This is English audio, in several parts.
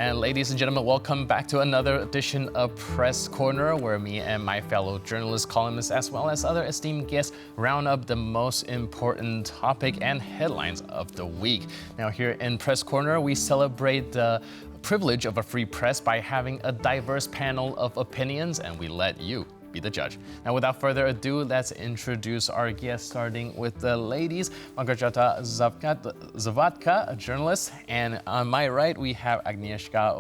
And ladies and gentlemen, welcome back to another edition of Press Corner, where me and my fellow journalists, columnists, as well as other esteemed guests round up the most important topic and headlines of the week. Now here in Press Corner, we celebrate the privilege of a free press by having a diverse panel of opinions, and we let you be the judge. Now, without further ado, let's introduce our guests, starting with the ladies. Małgorzata Zawadka, a journalist, and on my right, we have Agnieszka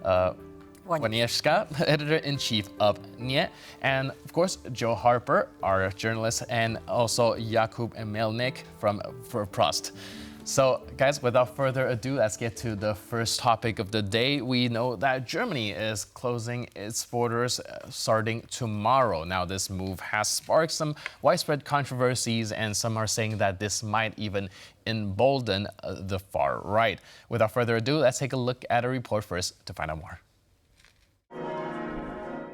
Wolk-Łaniewska, Editor-in-Chief of Nie, and of course, Jo Harper, our journalist, and also Jakub and Mielnik from Prost. So, guys, without further ado, let's get to the first topic of the day. We know that Germany is closing its borders starting tomorrow. Now, this move has sparked some widespread controversies, and some are saying that this might even embolden the far right. Without further ado, let's take a look at a report first to find out more.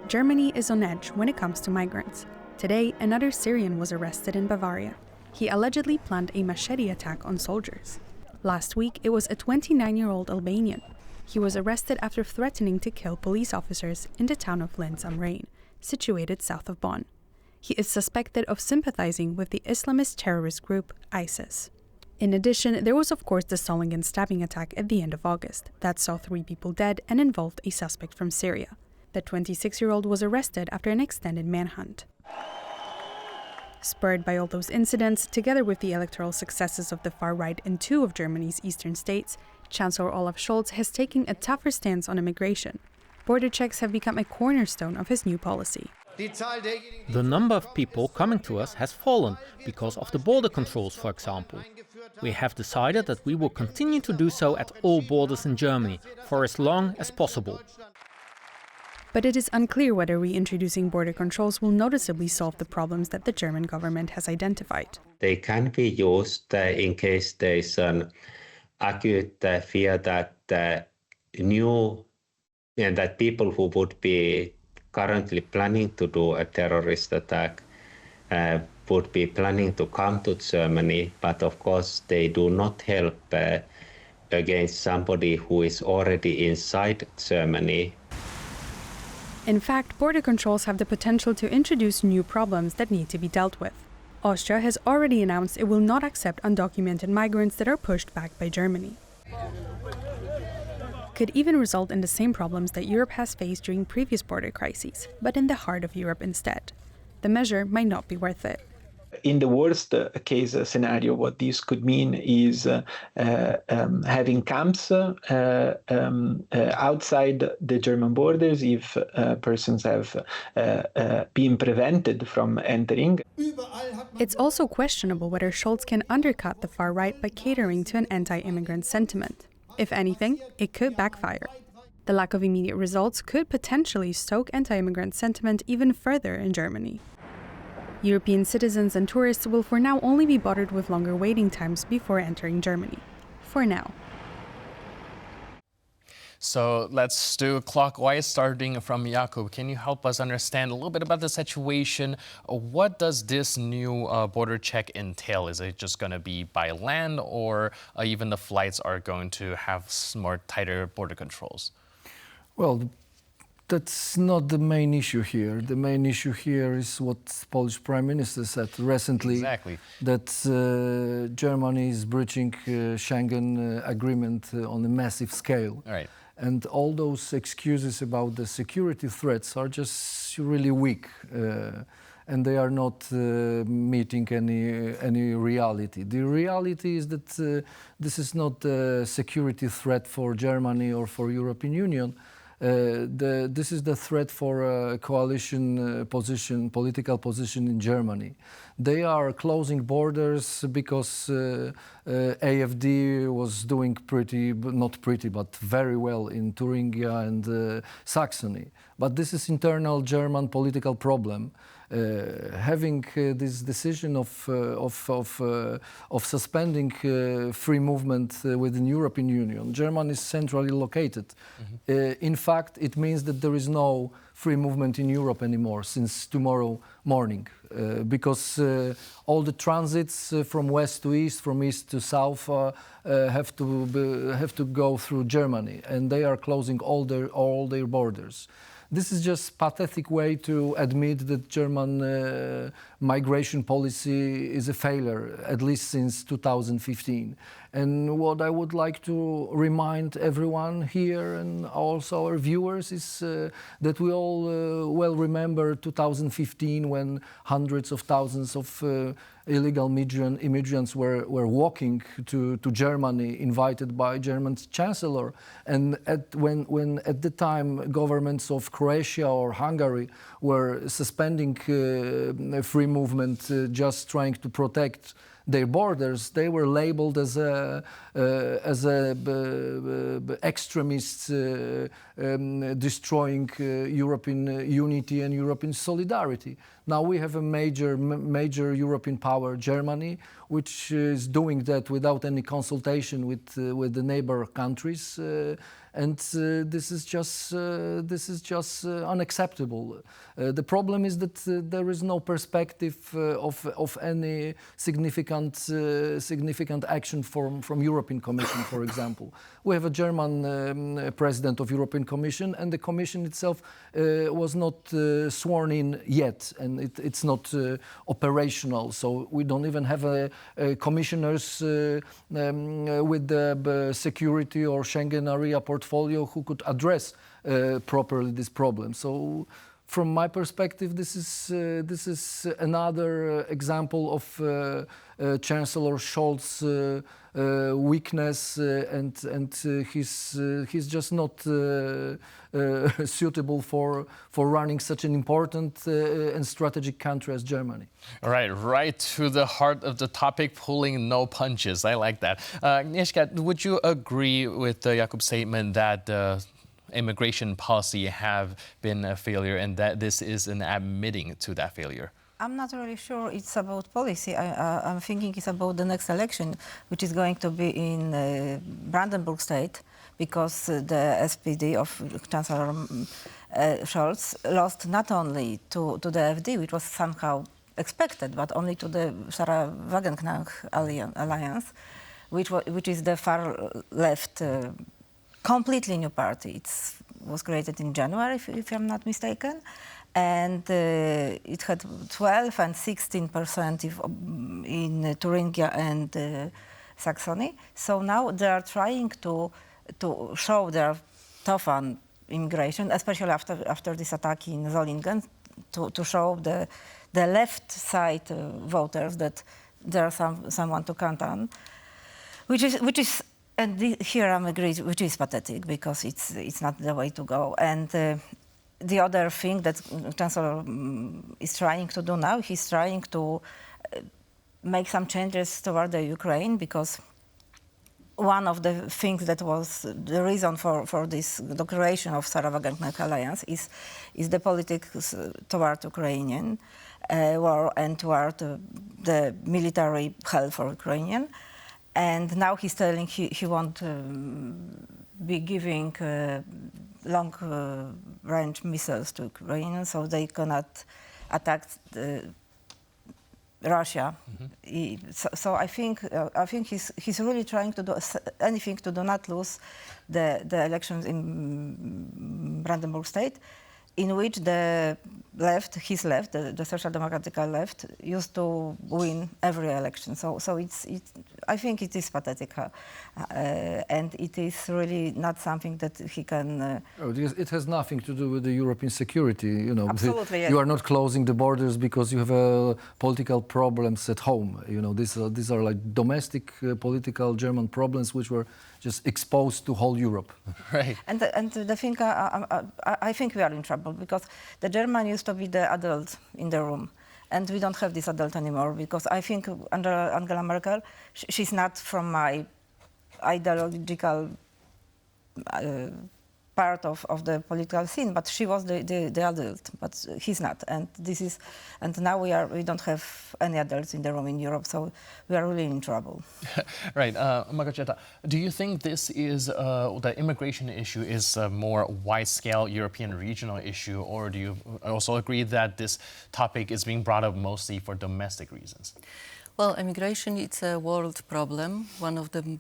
Germany is on edge when it comes to migrants. Today, another Syrian was arrested in Bavaria. He allegedly planned a machete attack on soldiers. Last week, it was a 29-year-old Albanian. He was arrested after threatening to kill police officers in the town of Linz am Rhein, situated south of Bonn. He is suspected of sympathizing with the Islamist terrorist group ISIS. In addition, there was of course the Solingen stabbing attack at the end of August that saw 3 people dead and involved a suspect from Syria. The 26-year-old was arrested after an extended manhunt. Spurred by all those incidents, together with the electoral successes of the far right in 2 of Germany's eastern states, Chancellor Olaf Scholz has taken a tougher stance on immigration. Border checks have become a cornerstone of his new policy. The number of people coming to us has fallen because of the border controls, for example. We have decided that we will continue to do so at all borders in Germany for as long as possible. But it is unclear whether reintroducing border controls will noticeably solve the problems that the German government has identified. They can be used in case there is an acute fear that that people who would be currently planning to do a terrorist attack would be planning to come to Germany, but of course they do not help against somebody who is already inside Germany. In fact, border controls have the potential to introduce new problems that need to be dealt with. Austria has already announced it will not accept undocumented migrants that are pushed back by Germany. Could even result in the same problems that Europe has faced during previous border crises, but in the heart of Europe instead. The measure might not be worth it. In the worst case scenario, what this could mean is having camps outside the German borders if persons have been prevented from entering. It's also questionable whether Scholz can undercut the far right by catering to an anti-immigrant sentiment. If anything, it could backfire. The lack of immediate results could potentially stoke anti-immigrant sentiment even further in Germany. European citizens and tourists will for now only be bothered with longer waiting times before entering Germany. For now. So let's do clockwise, starting from Jakub. Can you help us understand a little bit about the situation? What does this new border check entail? Is it just going to be by land, or even the flights are going to have more tighter border controls? Well, that's not the main issue here. The main issue here is what Polish Prime Minister said recently, exactly, that Germany is breaching Schengen agreement on a massive scale. Right. And all those excuses about the security threats are just really weak, and they are not meeting any reality. The reality is that this is not a security threat for Germany or for European Union. This is the threat for a coalition position, political position in Germany. They are closing borders because AfD was doing but very well in Thuringia and Saxony. But this is internal German political problem. Having this decision of suspending free movement within European Union, Germany is centrally located. In fact, it means that there is no free movement in Europe anymore, since tomorrow morning, because all the transits from west to east, from east to south, have to go through Germany, and they are closing all their borders. This is just pathetic way to admit that German migration policy is a failure, at least since 2015. And what I would like to remind everyone here and also our viewers is that we all well remember 2015 when hundreds of thousands of illegal immigrants were walking to Germany, invited by German chancellor. And when at the time governments of Croatia or Hungary were suspending free movement, just trying to protect their borders, they were labeled as extremists destroying European unity and European solidarity. Now we have a major European power, Germany, which is doing that without any consultation with the neighbor countries, and this is just unacceptable. The problem is that there is no perspective of any significant action from European Commission, for example. We have a German president of European Commission, and the Commission itself was not sworn in yet, and it's not operational. So we don't even have commissioners with the security or Schengen area portfolio who could address properly this problem. So, from my perspective, this is another example of Chancellor Scholz's weakness, and he's just not suitable for running such an important and strategic country as Germany. All right to the heart of the topic, pulling no punches. I like that. Agnieszka, would you agree with Jakub's statement that immigration policy have been a failure and that this is an admitting to that failure? I'm not really sure it's about policy. I'm thinking it's about the next election, which is going to be in Brandenburg state, because the SPD of Chancellor Scholz lost not only to the FD, which was somehow expected, but only to the Sarah Wagenknecht alliance, which is the far left, completely new party. It was created in January, if I'm not mistaken, and it had 12 and 16% in Thuringia and Saxony. So now they are trying to show their tough on immigration, especially after this attack in Solingen, to show the left side voters that there's someone to count on, which is. And here I'm agreed, which is pathetic, because it's not the way to go. And the other thing that Chancellor is trying to do now, he's trying to make some changes toward the Ukraine, because one of the things that was the reason for this declaration of Sarah Wagenknecht alliance is the politics toward Ukrainian war and toward the military help for Ukrainian. And now he's telling he won't be giving long-range missiles to Ukraine, so they cannot attack Russia. Mm-hmm. So I think he's really trying to do anything to do not lose the elections in Brandenburg state, in which the left, the Social Democratic left, used to win every election. So I think it is pathetic, and it is really not something that he can. It has nothing to do with the European security. You know, absolutely, yes. You are not closing the borders because you have political problems at home. You know, these are like domestic political German problems which were just exposed to whole Europe. Right. And the thing, I think we are in trouble, because the German used to be the adult in the room, and we don't have this adult anymore, because I think under Angela Merkel, she's not from my ideological part of the political scene, but she was the adult, but he's not. And now we don't have any adults in the room in Europe, so we are really in trouble. Right, Małgorzata, do you think this is, the immigration issue is a more wide-scale European regional issue, or do you also agree that this topic is being brought up mostly for domestic reasons? Well, immigration, it's a world problem, one of the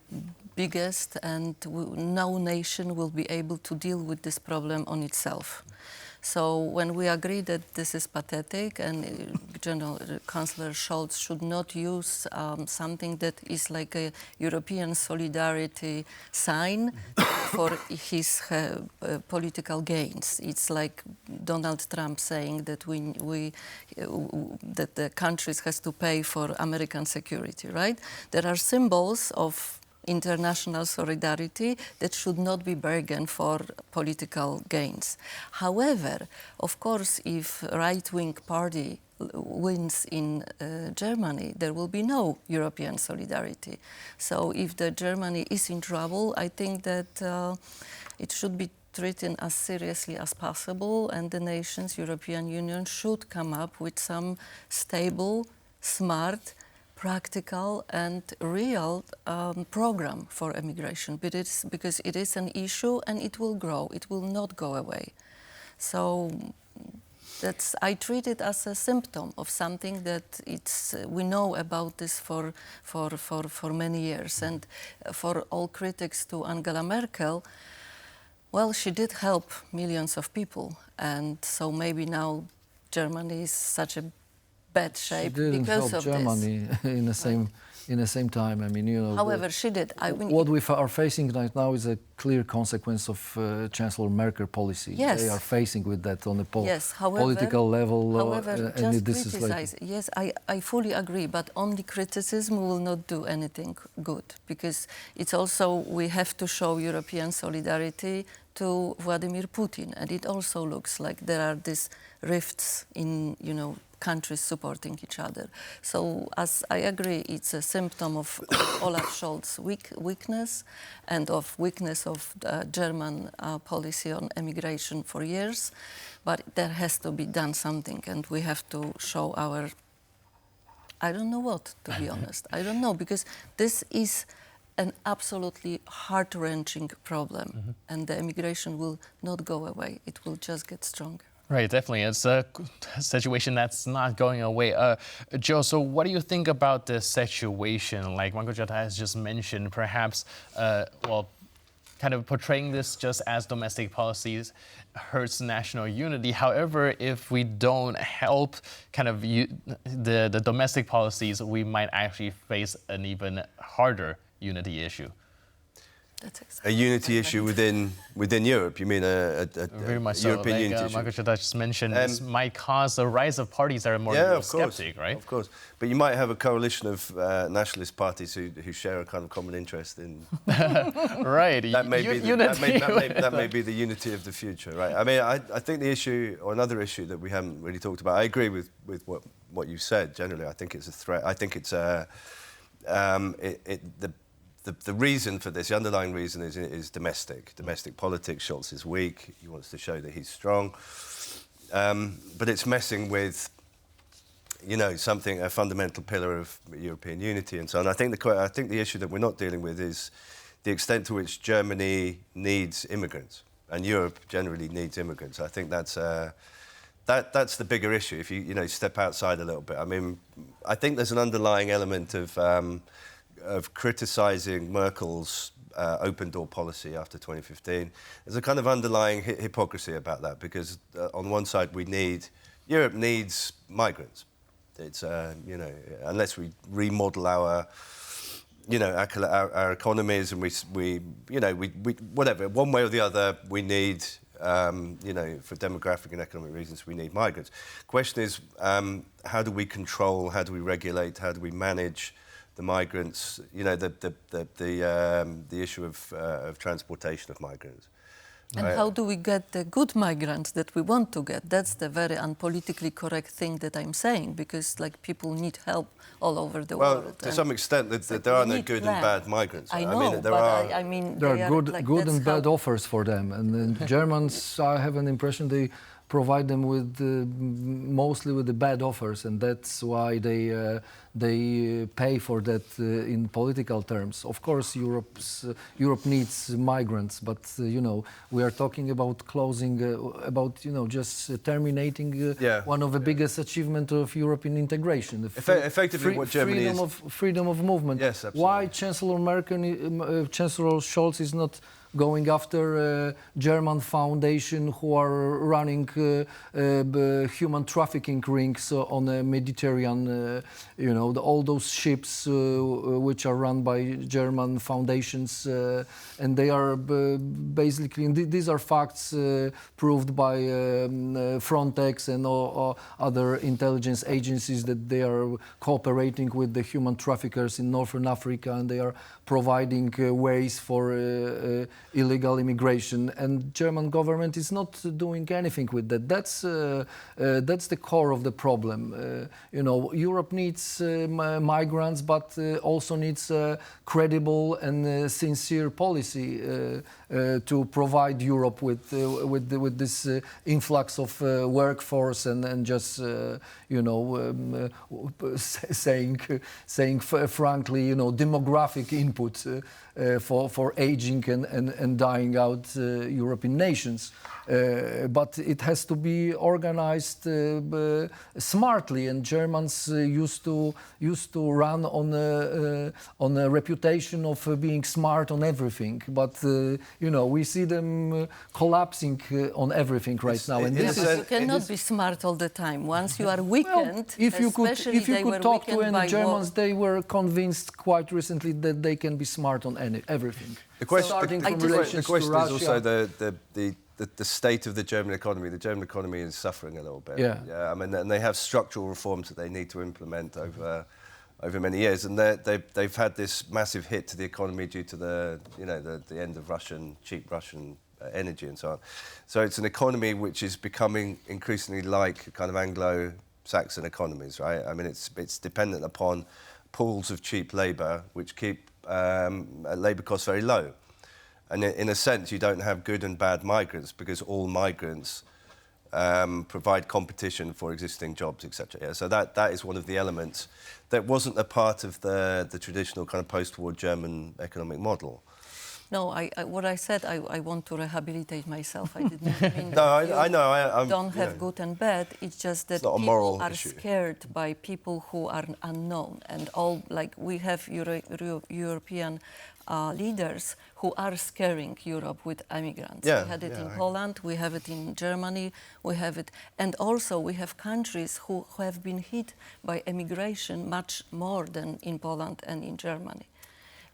biggest, and no nation will be able to deal with this problem on itself. So when we agree that this is pathetic and General Chancellor Scholz should not use something that is like a European solidarity sign for his political gains. It's like Donald Trump saying that that the countries has to pay for American security, right? There are symbols of international solidarity that should not be bargained for political gains. However, of course, if right-wing party wins in Germany, there will be no European solidarity. So if the Germany is in trouble, I think that it should be treated as seriously as possible, and the nations, European Union, should come up with some stable, smart, practical and real program for immigration, but because it is an issue and it will grow, it will not go away. So I treat it as a symptom of something that we know about this for many years. And for all critics to Angela Merkel, well, she did help millions of people, and so maybe now Germany is such a bad shape because of Germany this. in the same time. I mean, you know. However, she did. What we are facing right now is a clear consequence of Chancellor Merkel policy. Yes. They are facing with that on the however, political level. However, just this criticize. Is like, yes, I fully agree, but only criticism will not do anything good, because it's also, we have to show European solidarity to Vladimir Putin, and it also looks like there are these rifts in, countries supporting each other. So, as I agree, it's a symptom of Olaf Scholz's weakness and of weakness of the German policy on immigration for years. But there has to be done something, and we have to show our, I don't know what, to be honest. I don't know, because this is an absolutely heart-wrenching problem, and the immigration will not go away. It will just get stronger. Right, definitely. It's a situation that's not going away. Jo, so what do you think about this situation? Like Małgorzata has just mentioned, perhaps, kind of portraying this just as domestic policies hurts national unity. However, if we don't help kind of the domestic policies, we might actually face an even harder unity issue. That's exactly a unity issue within Europe. You mean a very much European so. unity issue? Małgorzata just mentioned this might cause a rise of parties that are more Eurosceptic, right? Of course. But you might have a coalition of nationalist parties who share a kind of common interest in. Right. That may be the unity of the future, right? I mean, I think the issue, or another issue that we haven't really talked about. I agree with what you said. Generally, I think it's a threat. I think it's the reason for this, the underlying reason is domestic politics. Scholz is weak. He wants to show that he's strong. But it's messing with, a fundamental pillar of European unity and so on. I think the issue that we're not dealing with is the extent to which Germany needs immigrants, and Europe generally needs immigrants. I think that's the bigger issue. If you step outside a little bit, I mean, I think there's an underlying element of criticising Merkel's open door policy after 2015. There's a kind of underlying hypocrisy about that, because on one side Europe needs migrants. It's unless we remodel our economies and we whatever, one way or the other, we need for demographic and economic reasons, we need migrants. Question is, how do we control, how do we regulate, how do we manage the migrants, the issue of transportation of migrants. And how do we get the good migrants that we want to get? That's the very unpolitically correct thing that I'm saying, because like people need help all over the world. Well, to some extent, there are no good and bad migrants. I know, mean, there are good and bad offers for them, and the Germans, I have an impression, they provide them with mostly with the bad offers, and that's why they pay for that in political terms. Of course, Europe needs migrants, but you know, we are talking about closing, just terminating one of the biggest achievements of European integration. Effectively, what Germany is freedom of movement. Yes, absolutely. Why Chancellor Scholz is not going after German foundation who are running human trafficking rings on the Mediterranean, all those ships which are run by German foundations, and they are basically, these are facts proved by Frontex and other intelligence agencies, that they are cooperating with the human traffickers in Northern Africa, and they are providing ways for illegal immigration, and German government is not doing anything with that. That's the core of the problem. Europe needs migrants, but also needs a credible and sincere policy to provide Europe with this influx of workforce and just saying frankly, demographic input for aging and dying out European nations. But it has to be organized smartly, and Germans used to run on a reputation of being smart on everything. But we see them collapsing on everything right now. And you cannot be smart all the time. Once you are weakened, if you could talk to any Germans, they were convinced quite recently that they can be smart on everything. The question to Russia. Is also the state of the German economy. The German economy is suffering a little bit. Yeah. I mean, and they have structural reforms that they need to implement over many years, and they've had this massive hit to the economy due to the end of cheap Russian energy and so on. So it's an economy which is becoming increasingly like kind of Anglo-Saxon economies, right? I mean, it's dependent upon pools of cheap labour which keep labour costs very low. And in a sense, you don't have good and bad migrants, because all migrants provide competition for existing jobs, etc. Yeah, so that is one of the elements that wasn't a part of the traditional kind of post-war German economic model. No, what I said, I want to rehabilitate myself. I didn't mean no, I know. I don't have good and bad. It's just that people are scared by people who are unknown, and all, like, we have European leaders who are scaring Europe with immigrants. Yeah, we had it in Poland, we have it in Germany, we have it, and also we have countries who have been hit by immigration much more than in Poland and in Germany.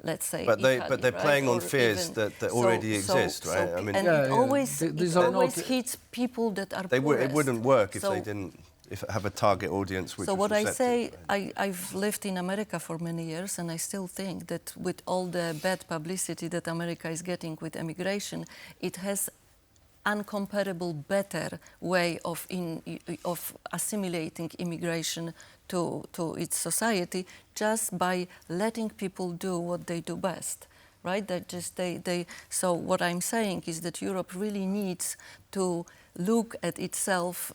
Let's say, but they're playing on fears that already exist, right? I mean, and it always hits people that are poorest. It wouldn't work if they didn't have a target audience. Which so what I say, right? I've lived in America for many years, and I still think that with all the bad publicity that America is getting with immigration, it has uncomparable better way of assimilating immigration to its society, just by letting people do what they do best, right? So what I'm saying is that Europe really needs to look at itself,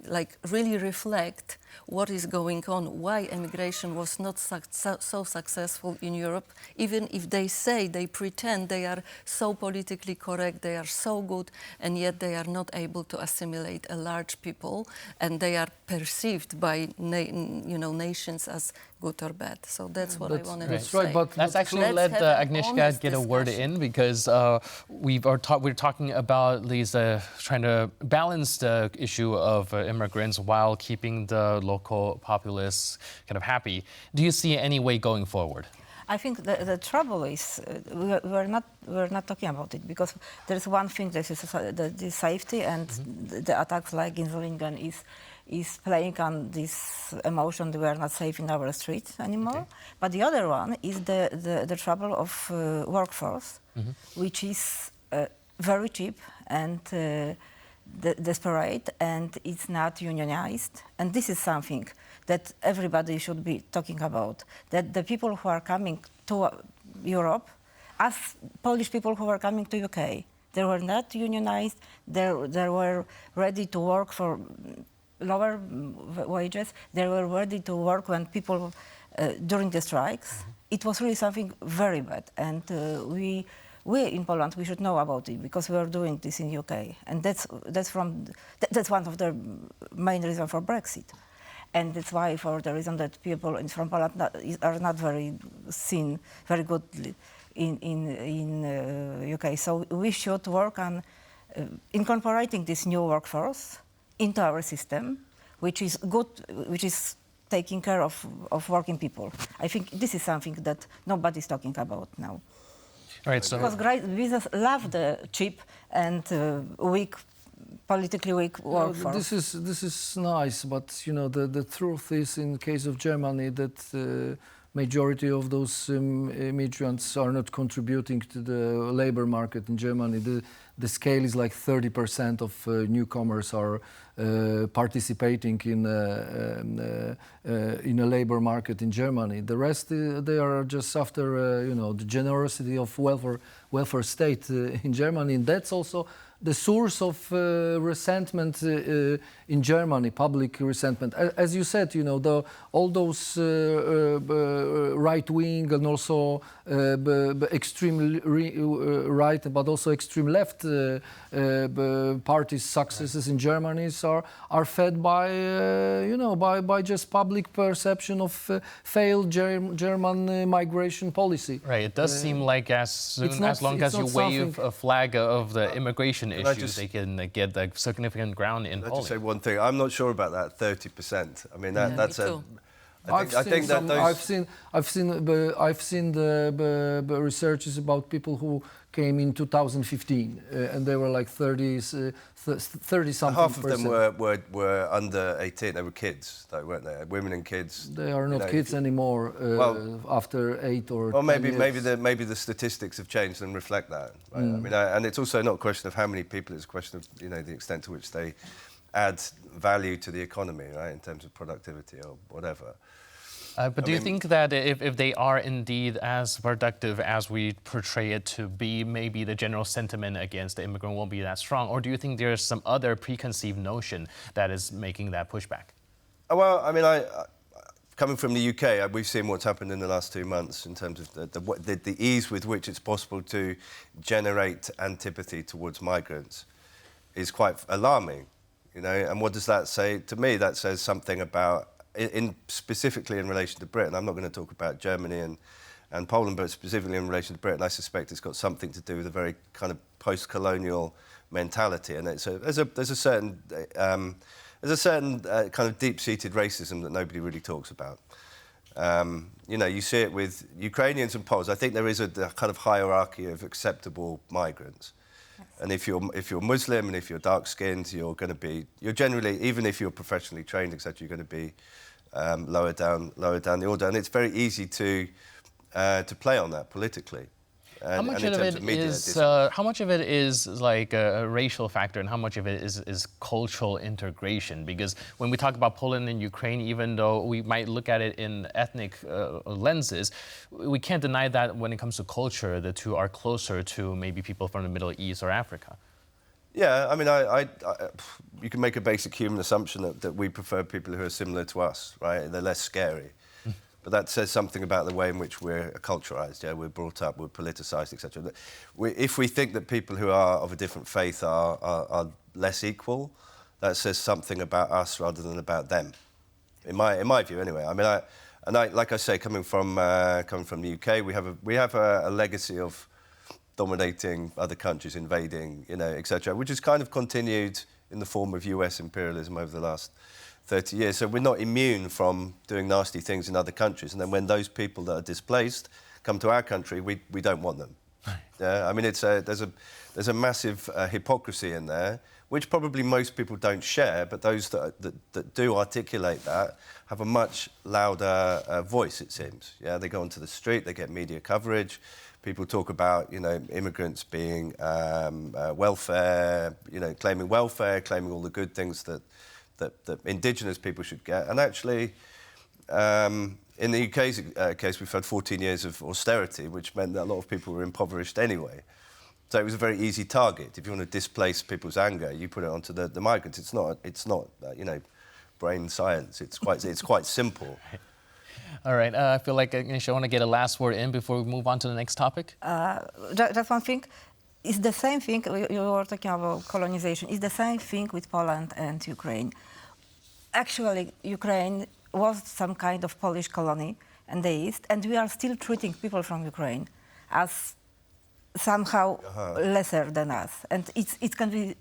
like really reflect what is going on, why immigration was not so successful in Europe, even if they pretend they are so politically correct, they are so good, and yet they are not able to assimilate a large people, and they are perceived by nations as good or bad. So that's what I wanted to say. Right, but let's actually let Agnieszka get a word in, because we're talking about these trying to balance the issue of immigrants while keeping the local populace kind of happy. Do you see any way going forward? I think the trouble is we're not talking about it, because there's one thing, that is the safety, and the attacks like in Solingen is playing on this emotion that we are not safe in our streets anymore. Okay. But the other one is the trouble of workforce, which is very cheap and desperate, and it's not unionized. And this is something that everybody should be talking about, that the people who are coming to Europe, as Polish people who are coming to UK, they were not unionized, they were ready to work for lower wages, they were ready to work when people, during the strikes. It was really something very bad, and we in Poland, we should know about it because we are doing this in UK, and that's one of the main reasons for Brexit, and that's why for the reason that people from Poland are not very seen very goodly in UK. So we should work on incorporating this new workforce into our system, which is good, which is taking care of working people. I think this is something that nobody's talking about now. Right, so because business love the cheap and weak, politically weak workforce. This is nice, but you know the truth is, in the case of Germany, that majority of those immigrants are not contributing to the labor market in Germany. The scale is like 30% of newcomers are participating in a labor market in Germany. The rest, they are just after you know, the generosity of welfare state in Germany, and that's also the source of resentment in Germany, public resentment. As you said, you know, all those right wing and also extreme right, but also extreme left parties' successes in Germany are fed by you know, by just public perception of failed German migration policy. Right. It does seem like as long as you wave a flag of the immigration issues, they can get like significant ground in Poland. I'll just say one thing. I'm not sure about that 30%. I mean, that's Me a. too. I've seen the researches about people who came in 2015, and they were like 30 something. Half of them were under 18. They were kids, though, weren't they? Women and kids. They are not kids anymore. After 8 or. Well, 10 years. maybe the statistics have changed and reflect that. Right? I mean, and it's also not a question of how many people. It's a question of, you know, the extent to which they add value to the economy, right, in terms of productivity or whatever. But do you think that if they are indeed as productive as we portray it to be, maybe the general sentiment against the immigrant won't be that strong? Or do you think there's some other preconceived notion that is making that pushback? Well, I mean, coming from the UK, we've seen what's happened in the last 2 months in terms of the ease with which it's possible to generate antipathy towards migrants is quite alarming, you know. And what does that say? To me, that says something about, specifically in relation to Britain. I'm not going to talk about Germany and Poland, but specifically in relation to Britain, I suspect it's got something to do with a very kind of post-colonial mentality, and there's a certain kind of deep-seated racism that nobody really talks about. You know, you see it with Ukrainians and Poles. I think there is a kind of hierarchy of acceptable migrants. And if you're Muslim and if you're dark-skinned, you're generally, even if you're professionally trained, etc., you're going to be lower down the order. And it's very easy to play on that politically. How much of it is like a racial factor, and how much of it is cultural integration? Because when we talk about Poland and Ukraine, even though we might look at it in ethnic lenses, we can't deny that when it comes to culture, the two are closer to maybe people from the Middle East or Africa. Yeah, I mean, you can make a basic human assumption that we prefer people who are similar to us, right? They're less scary. But that says something about the way in which we're culturalized. Yeah, we're brought up, we're politicized, etc. If we think that people who are of a different faith are less equal, that says something about us rather than about them. In my view, anyway. I mean, like I say, coming from the UK, we have a legacy of dominating other countries, invading, you know, etc., which has kind of continued in the form of US imperialism over the last 30 years. So we're not immune from doing nasty things in other countries. And then when those people that are displaced come to our country, we don't want them. Yeah, I mean, there's a massive hypocrisy in there, which probably most people don't share, but those that do articulate that have a much louder voice, it seems. Yeah, they go onto the street, they get media coverage, People talk about, immigrants being welfare, claiming welfare, claiming all the good things that indigenous people should get. And actually, in the UK's case, we've had 14 years of austerity, which meant that a lot of people were impoverished anyway. So it was a very easy target. If you want to displace people's anger, you put it onto the migrants. It's not brain science. It's quite simple. All right, I feel like Agnieszka, I want to get a last word in before we move on to the next topic. Just one thing. It's the same thing, you were talking about colonization, it's the same thing with Poland and Ukraine. Actually, Ukraine was some kind of Polish colony in the East, and we are still treating people from Ukraine as somehow lesser than us. And it can be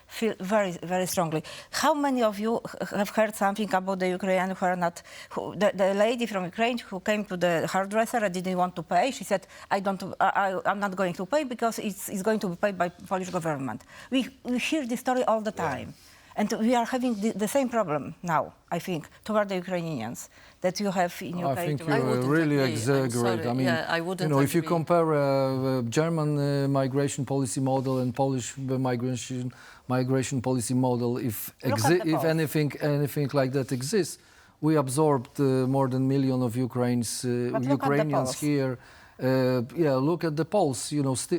feel very, very strongly. How many of you have heard something about the Ukrainian who are not, the lady from Ukraine who came to the hairdresser and didn't want to pay? She said, I'm not going to pay because it's going to be paid by Polish government. We hear this story all the time. Yeah. And we are having the same problem now, I think, toward the Ukrainians that you have in UK. I think you really exaggerate. I mean, I wouldn't agree. If you compare a German migration policy model and Polish migration policy model, if anything like that exists, we absorbed more than 1 million of Ukrainians here. Look at the polls.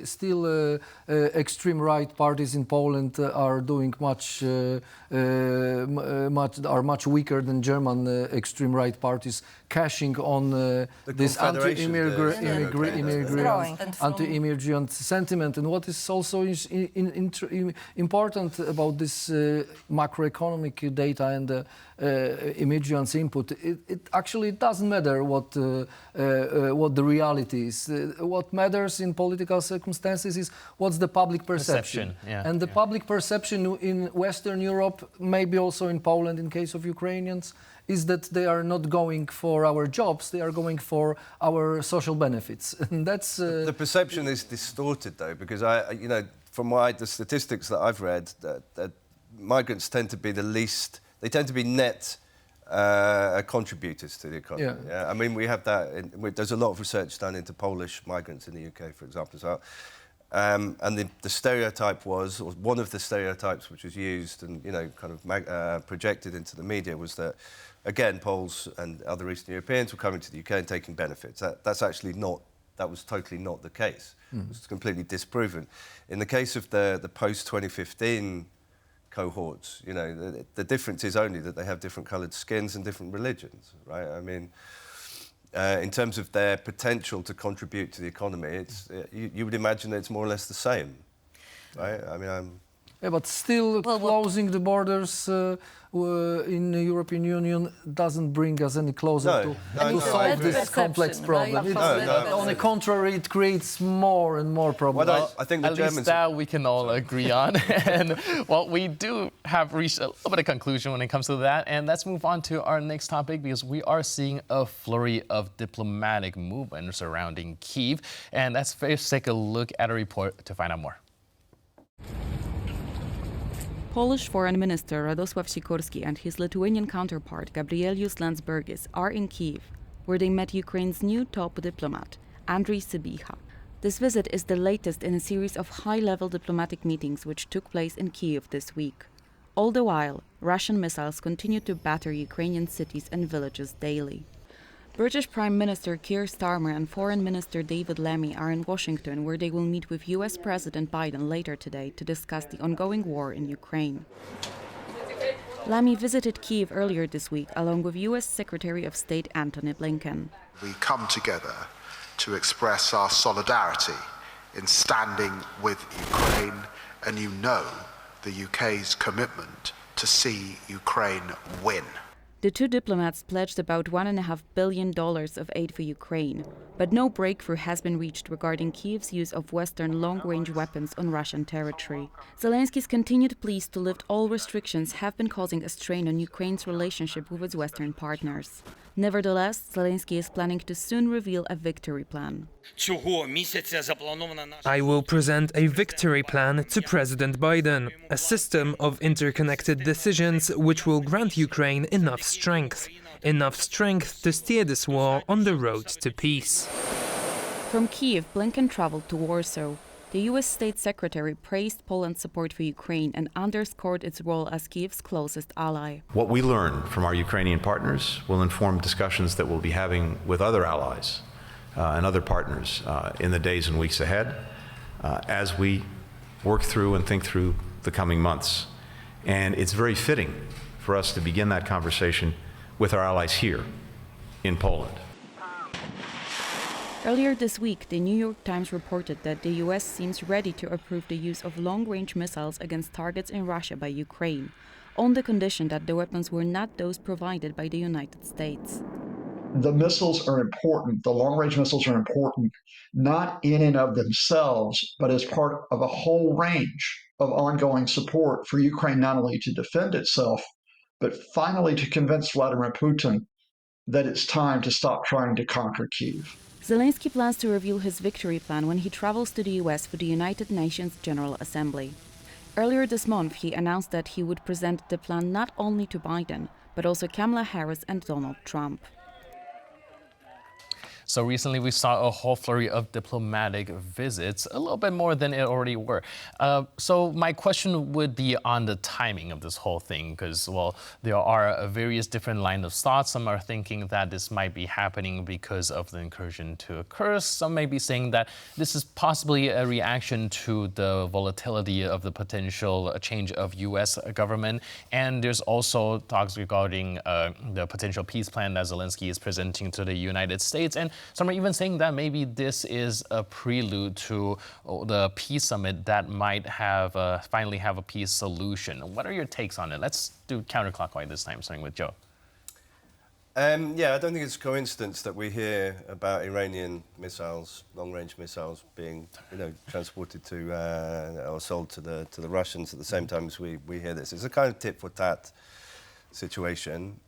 Still extreme right parties in Poland are doing much weaker than German extreme right parties, cashing on this anti-immigrant sentiment. And what is also important about this macroeconomic data and the immigrants' input, it actually doesn't matter what the reality is. What matters in political circumstances is what's the public perception. And the public perception in Western Europe, maybe also in Poland in case of Ukrainians, is that they are not going for our jobs, they are going for our social benefits. And that's the perception is distorted, though, because from the statistics that I've read, that migrants tend to be they tend to be net contributors to the economy. I mean, we have that. There's a lot of research done into Polish migrants in the UK, for example, as well. And the stereotype was, or one of the stereotypes which was used and projected into the media was that, again, Poles and other Eastern Europeans were coming to the UK and taking benefits. That's actually not. That was totally not the case. It was completely disproven. In the case of the post-2015 cohorts, the difference is only that they have different coloured skins and different religions, right? I mean, in terms of their potential to contribute to the economy, you would imagine that it's more or less the same, right? I mean, but still closing the borders in the European Union doesn't bring us any closer to solve this complex problem. Right? On the contrary, it creates more and more problems. Well, I think at least that we can all agree on. And we do have reached a little bit of conclusion when it comes to that. And let's move on to our next topic, because we are seeing a flurry of diplomatic movement surrounding Kyiv. And let's first take a look at a report to find out more. Polish Foreign Minister Radosław Sikorski and his Lithuanian counterpart Gabrielius Landsbergis are in Kyiv, where they met Ukraine's new top diplomat, Andriy Sybiha. This visit is the latest in a series of high-level diplomatic meetings which took place in Kyiv this week. All the while, Russian missiles continue to batter Ukrainian cities and villages daily. British Prime Minister Keir Starmer and Foreign Minister David Lammy are in Washington, where they will meet with US President Biden later today to discuss the ongoing war in Ukraine. Lammy visited Kyiv earlier this week, along with US Secretary of State Antony Blinken. We come together to express our solidarity in standing with Ukraine, and the UK's commitment to see Ukraine win. The two diplomats pledged about $1.5 billion of aid for Ukraine, but no breakthrough has been reached regarding Kyiv's use of Western long-range weapons on Russian territory. Zelensky's continued pleas to lift all restrictions have been causing a strain on Ukraine's relationship with its Western partners. Nevertheless, Zelensky is planning to soon reveal a victory plan. I will present a victory plan to President Biden, a system of interconnected decisions which will grant Ukraine enough strength to steer this war on the road to peace. From Kyiv, Blinken traveled to Warsaw. The US State Secretary praised Poland's support for Ukraine and underscored its role as Kyiv's closest ally. What we learn from our Ukrainian partners will inform discussions that we'll be having with other allies and other partners in the days and weeks ahead as we work through and think through the coming months. And it's very fitting for us to begin that conversation with our allies here in Poland. Earlier this week, the New York Times reported that the US seems ready to approve the use of long-range missiles against targets in Russia by Ukraine, on the condition that the weapons were not those provided by the United States. The missiles are important, the long-range missiles are important, not in and of themselves, but as part of a whole range of ongoing support for Ukraine not only to defend itself, but finally to convince Vladimir Putin that it's time to stop trying to conquer Kyiv. Zelensky plans to reveal his victory plan when he travels to the US for the United Nations General Assembly. Earlier this month, he announced that he would present the plan not only to Biden, but also Kamala Harris and Donald Trump. So recently we saw a whole flurry of diplomatic visits, a little bit more than it already were. So my question would be on the timing of this whole thing, because, well, there are various different lines of thought. Some are thinking that this might be happening because of the incursion to occur. Some may be saying that this is possibly a reaction to the volatility of the potential change of U.S. government. And there's also talks regarding the potential peace plan that Zelensky is presenting to the United States. And some are even saying that maybe this is a prelude to the peace summit that might have finally have a peace solution. What are your takes on it? Let's do counterclockwise this time, starting with Jo. Yeah, I don't think it's a coincidence that we hear about Iranian missiles, long-range missiles, being, transported to or sold to the Russians at the same time as we hear this. It's a kind of tit-for-tat situation.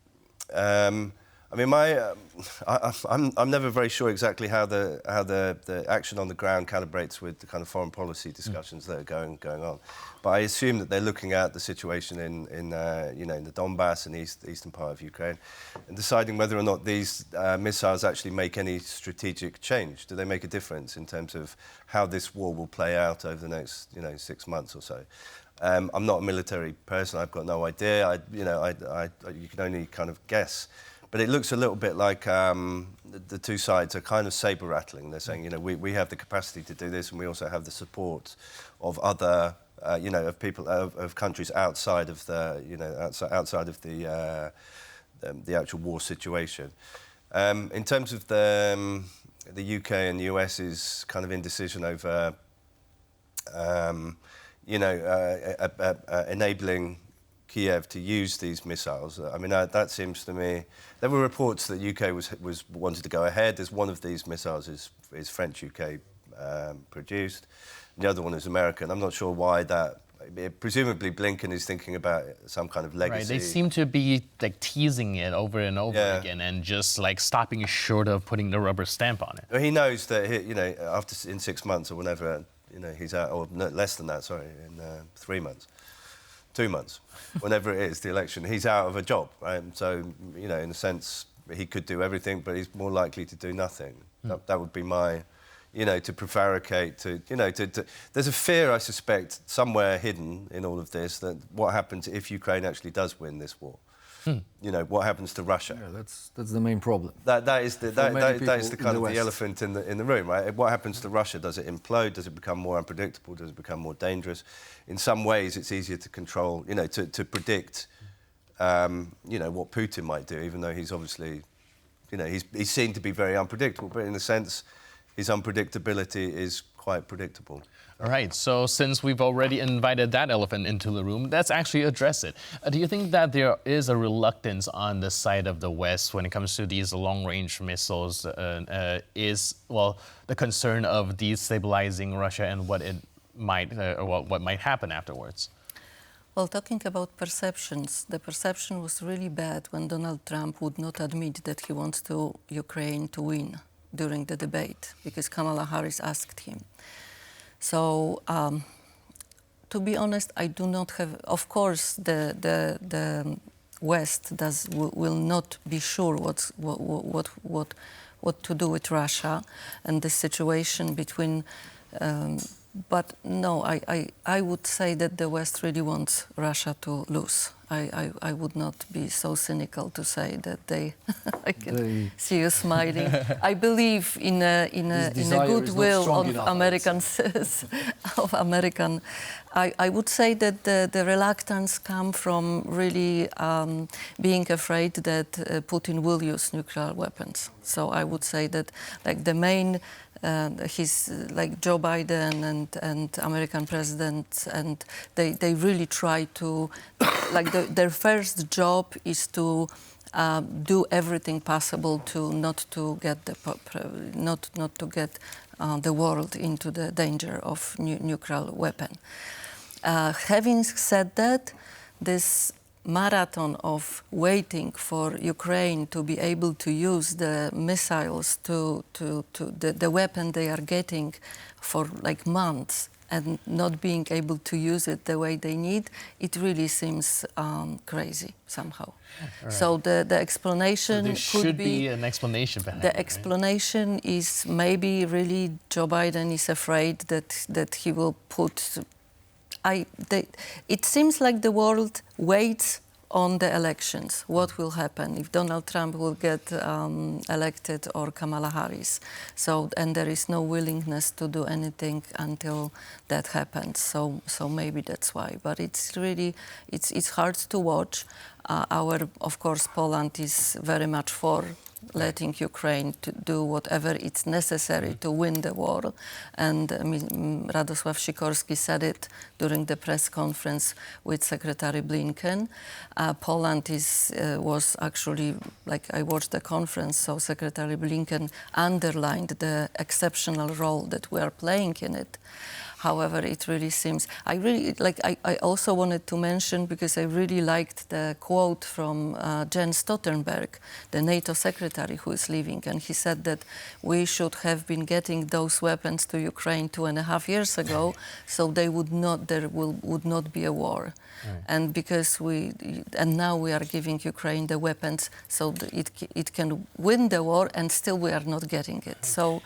I mean, I'm never very sure exactly how the action on the ground calibrates with the kind of foreign policy discussions that are going on. But I assume that they're looking at the situation in the Donbass and eastern part of Ukraine, and deciding whether or not these missiles actually make any strategic change. Do they make a difference in terms of how this war will play out over the next 6 months or so? I'm not a military person. I've got no idea. You can only kind of guess. But it looks a little bit like the two sides are kind of saber rattling. They're saying, we have the capacity to do this, and we also have the support of other, of people, of countries outside of the, outside of the actual war situation. In terms of the UK and US's kind of indecision over, enabling Kyiv to use these missiles. I mean, that seems to me. There were reports that UK was wanted to go ahead. There's one of these missiles is French UK produced, and the other one is American. I'm not sure why that. Presumably, Blinken is thinking about some kind of legacy. Right, they seem to be like teasing it over and over again, and just like stopping short of putting the rubber stamp on it. Well, he knows that after in 6 months or whenever he's out, or no, less than that. Sorry, in 3 months. 2 months, whenever it is, the election, he's out of a job, right? So, in a sense, he could do everything, but he's more likely to do nothing. That would be my, to prevaricate, there's a fear, I suspect, somewhere hidden in all of this, that what happens if Ukraine actually does win this war? What happens to Russia? Yeah, that's the main problem. That is the kind of the elephant in the room, right? What happens to Russia? Does it implode? Does it become more unpredictable? Does it become more dangerous? In some ways, it's easier to control, to predict, what Putin might do, even though he's obviously, he's seen to be very unpredictable. But in a sense, his unpredictability is quite predictable. All right, so since we've already invited that elephant into the room, let's actually address it. Do you think that there is a reluctance on the side of the West when it comes to these long-range missiles? The concern of destabilizing Russia and what it might, what might happen afterwards? Well, talking about perceptions, the perception was really bad when Donald Trump would not admit that he wants Ukraine to win during the debate, because Kamala Harris asked him. So, to be honest, I do not have. Of course, the West will not be sure what what to do with Russia and the situation between. But no, I would say that the West really wants Russia to lose. I would not be so cynical to say that they. I can see you smiling. I believe in a goodwill of Americans. Of American, I would say that the reluctance come from really being afraid that Putin will use nuclear weapons. So I would say that like the main. He's like Joe Biden and American presidents, and they really try to, like their first job is to do everything possible to not to get the world into the danger of nuclear weapon. Having said that, this marathon of waiting for Ukraine to be able to use the missiles to the weapon they are getting for like months and not being able to use it the way they need, it really seems crazy somehow. Right. So the explanation there could should be an explanation behind it. The explanation is maybe really Joe Biden is afraid that he will put. It seems like the world waits on the elections. What will happen if Donald Trump will get elected or Kamala Harris? So, and there is no willingness to do anything until that happens. So maybe that's why. But it's really, it's hard to watch. Of course, Poland is very much for letting Ukraine to do whatever it's necessary to win the war. And Radosław Sikorski said it during the press conference with Secretary Blinken. Poland was actually, like I watched the conference, so Secretary Blinken underlined the exceptional role that we are playing in it. However, it really seems, I also wanted to mention, because I really liked the quote from Jens Stoltenberg, the NATO secretary who is leaving, and he said that we should have been getting those weapons to Ukraine 2.5 years ago, so there would not be a war. Right. And because now we are giving Ukraine the weapons so that it can win the war, and still we are not getting it. So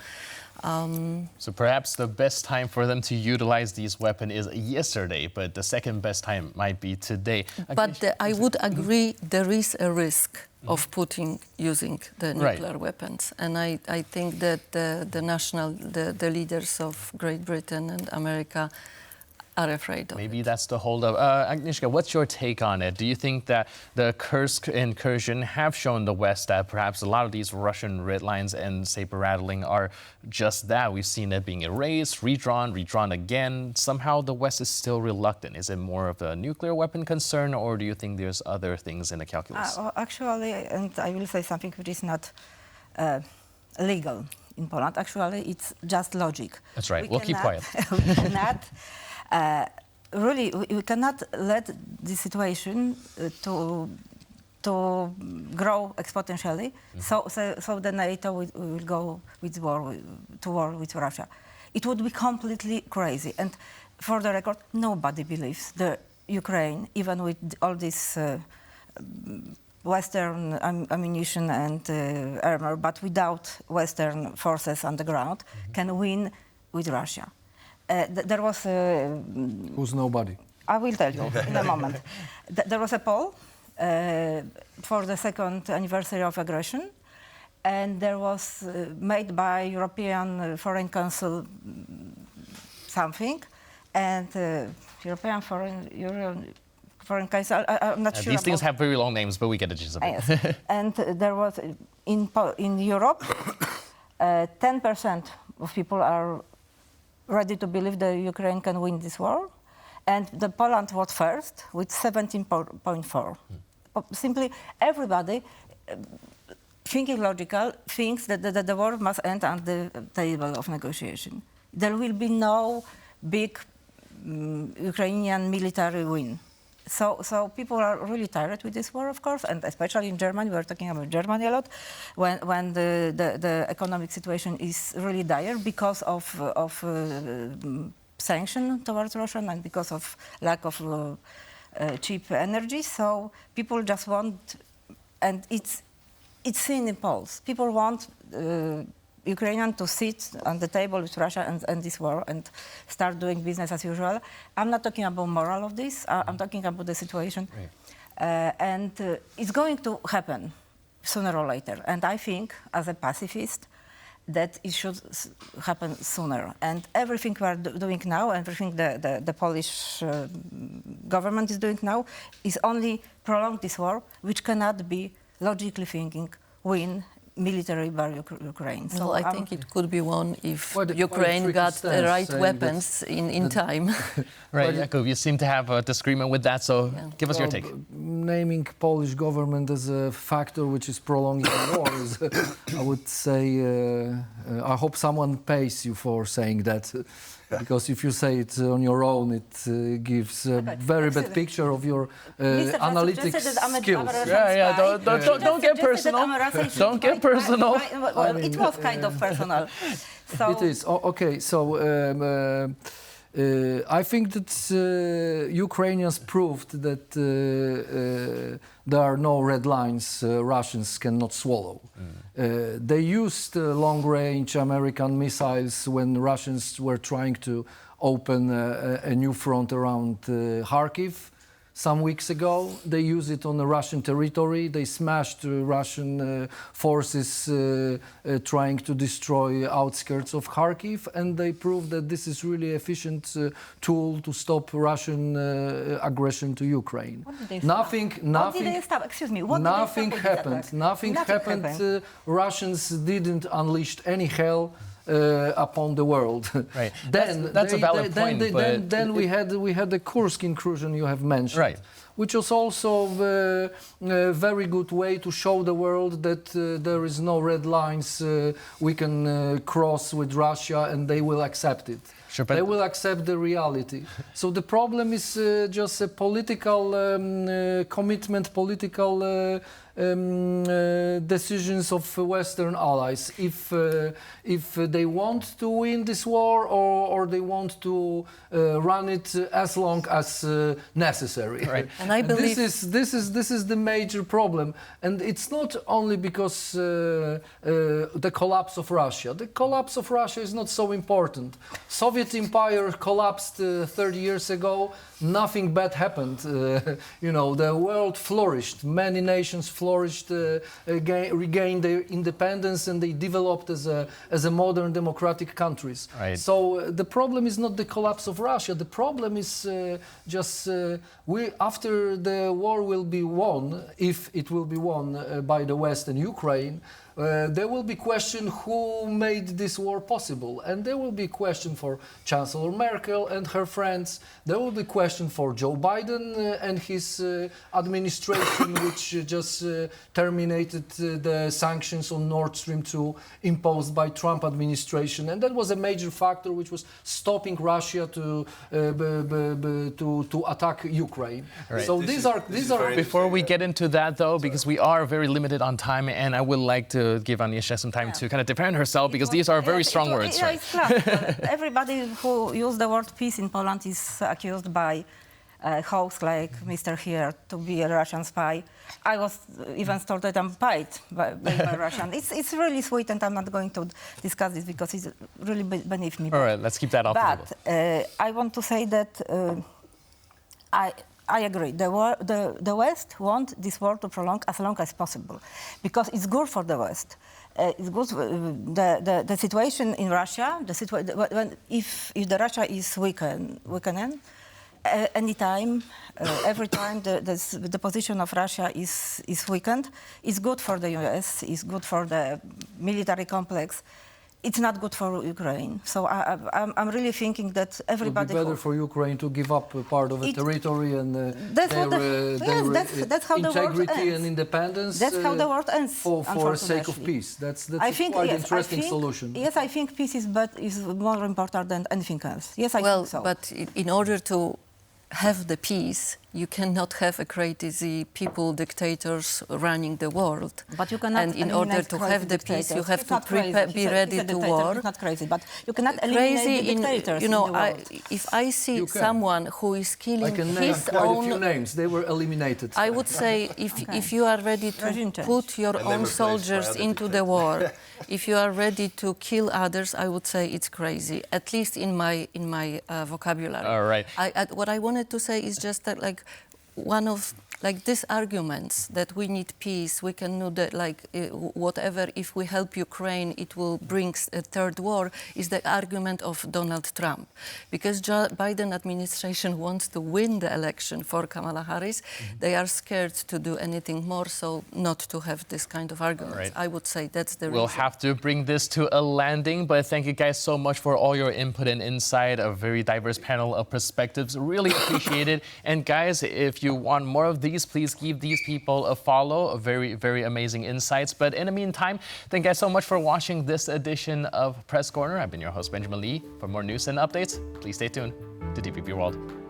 perhaps the best time for them to utilize these weapons is yesterday, but the second best time might be today. But I would agree there is a risk of Putin using the nuclear weapons. And I think that the leaders of Great Britain and America are afraid of Maybe that's the holdup. Agnieszka, what's your take on it? Do you think that the Kursk incursion have shown the West that perhaps a lot of these Russian red lines and saber rattling are just that? We've seen it being erased, redrawn again. Somehow the West is still reluctant. Is it more of a nuclear weapon concern, or do you think there's other things in the calculus? Actually, and I will say something which is not legal in Poland. Actually, it's just logic. That's right. We'll keep quiet. We cannot. Really, we cannot let the situation to grow exponentially. So the NATO will go to war with Russia. It would be completely crazy. And for the record, nobody believes the Ukraine, even with all this Western ammunition and armor, but without Western forces on the ground, can win with Russia. There was Who's nobody? I will tell you in a moment. There was a poll for the second anniversary of aggression, and there was made by European Foreign Council something, and European Foreign Council. I'm not sure. These things have very long names, but we get the gist of it. Yes. And there was in Europe, 10% of people are ready to believe that Ukraine can win this war, and the Poland was first with 17.4. Simply, everybody thinking logical thinks that the war must end on the table of negotiation. There will be no big Ukrainian military win. So people are really tired with this war, of course, and especially in Germany. We're talking about Germany a lot, when the economic situation is really dire because of sanction towards Russia and because of lack of cheap energy. So people just want, and it's it's seen in polls. People want Ukrainians to sit on the table with Russia and this war and start doing business as usual. I'm not talking about moral of this. I'm talking about the situation. Right. And it's going to happen sooner or later. And I think, as a pacifist, that it should happen sooner. And everything we are doing now, everything the Polish government is doing now, is only prolong this war, which cannot be, logically thinking, win military by Ukraine. So well, I think it could be won if Ukraine got the right weapons in time. Right, Jakub, you seem to have a disagreement with that, so give us your take. Naming Polish government as a factor which is prolonging the war is, I would say, I hope someone pays you for saying that. Because if you say it on your own, it gives a very bad picture of your analytics skills. Don't get personal. Don't get personal. Well, it was kind of personal. So. It is. Okay, so I think that Ukrainians proved that there are no red lines Russians cannot swallow. They used long-range American missiles when Russians were trying to open a new front around Kyiv. Some weeks ago, they used it on the Russian territory. They smashed Russian forces trying to destroy outskirts of Kharkiv, and they proved that this is really efficient tool to stop Russian aggression to Ukraine. What did they stop? Excuse me. What nothing happened. Nothing happened. Russians didn't unleash any hell upon the world. Right. That's a valid point. Then we had the Kursk incursion you have mentioned, right, which was also a very good way to show the world that there is no red lines we can cross with Russia, and they will accept it. Sure, they will accept the reality. So the problem is just a political commitment, political decisions of Western allies. If they want to win this war, or they want to run it as long as necessary. Right. And I believe this is the major problem. And it's not only because the collapse of Russia. The collapse of Russia is not so important. Soviet Empire collapsed 30 years ago. Nothing bad happened. The world flourished. Many nations flourished, regained their independence, and they developed as a modern democratic countries. Right. So the problem is not the collapse of Russia. The problem is after the war will be won, if it will be won by the West and Ukraine. There will be question who made this war possible, and there will be question for Chancellor Merkel and her friends. There will be question for Joe Biden and his administration, which just terminated the sanctions on Nord Stream 2 imposed by Trump administration, and that was a major factor which was stopping Russia to attack Ukraine. Right. So these are. Before we get into that, though, because we are very limited on time, and I would like to give Agnieszka some time to kind of defend herself, because these are very strong words. Right? Everybody who used the word peace in Poland is accused by hoax like Mr. Here to be a Russian spy. I was even told that I'm spied by Russian. It's really sweet, and I'm not going to discuss this because it's really beneath me. All right, let's keep that off the table. But I want to say that I agree. The West want this war to prolong as long as possible, because it's good for the West. It's good. The situation in Russia, if the Russia is weakening, anytime, every time the position of Russia is weakened, it's good for the US. It's good for the military complex. It's not good for Ukraine. So I'm really thinking that everybody... It would be better for Ukraine to give up a part of the territory and that's how integrity the world and independence. That's how the world ends, for the sake of peace. That's quite an interesting solution. Yes, I think peace is more important than anything else. Yes, I think so. But in order to have the peace, you cannot have a crazy people, dictators running the world. But you cannot. And in order to have the peace, you have to be ready to war. It's not crazy, but you cannot eliminate the dictators. You know, in the world. if I see someone who is killing his quite own, a few names. They were eliminated. I would say if you are ready to put your own soldiers into the war, if you are ready to kill others, I would say it's crazy. At least in my vocabulary. All right. What I wanted to say is just that, like, one of these arguments that we need peace, we can do that, whatever, if we help Ukraine, it will bring a third war, is the argument of Donald Trump. Because Biden administration wants to win the election for Kamala Harris, they are scared to do anything more, so not to have this kind of arguments. Right. I would say that's the We'll reason. have to bring this to a landing, but thank you guys so much for all your input and insight, a very diverse panel of perspectives. Really appreciate it. And guys, if you want more of these, please give these people a follow. Very, very amazing insights. But in the meantime, thank you guys so much for watching this edition of Press Corner. I've been your host, Benjamin Lee. For more news and updates, please stay tuned to TVP World.